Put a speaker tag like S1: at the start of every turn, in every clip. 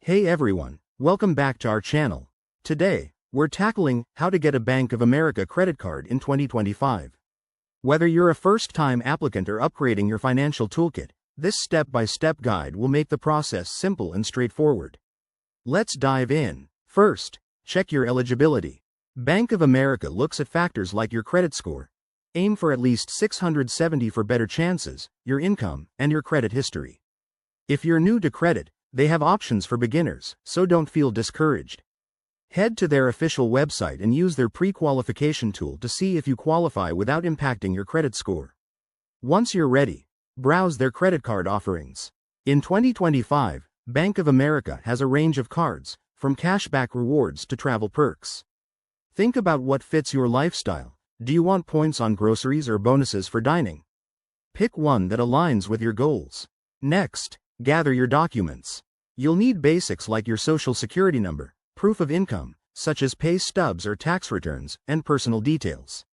S1: Hey everyone, welcome back to our channel. Today, we're tackling how to get a Bank of America credit card in 2025. Whether you're a first-time applicant or upgrading your financial toolkit, this step-by-step guide will make the process simple and straightforward. Let's dive in. First, check your eligibility. Bank of America looks at factors like your credit score. Aim for at least 670 for better chances, your income, and your credit history. If you're new to credit, they have options for beginners, so don't feel discouraged. Head to their official website and use their pre-qualification tool to see if you qualify without impacting your credit score. Once you're ready, browse their credit card offerings. In 2025, Bank of America has a range of cards, from cashback rewards to travel perks. Think about what fits your lifestyle. Do you want points on groceries or bonuses for dining? Pick one that aligns with your goals. Next, gather your documents. You'll need basics like your social security number, proof of income, such as pay stubs or tax returns, and personal details.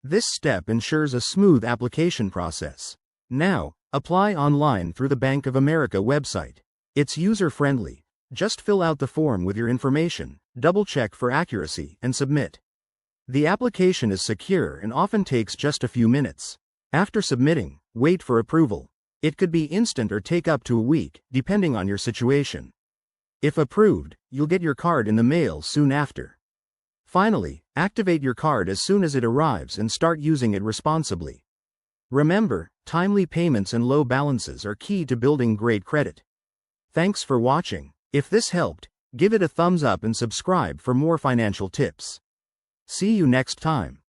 S1: This step ensures a smooth application process. Now, apply online through the Bank of America website. It's user-friendly. Just fill out the form with your information, double-check for accuracy, and submit. The application is secure and often takes just a few minutes. After submitting, wait for approval. It could be instant or take up to a week, depending on your situation. If approved, you'll get your card in the mail soon after. Finally, activate your card as soon as it arrives and start using it responsibly. Remember, timely payments and low balances are key to building great credit. Thanks for watching. If this helped, give it a thumbs up and subscribe for more financial tips. See you next time.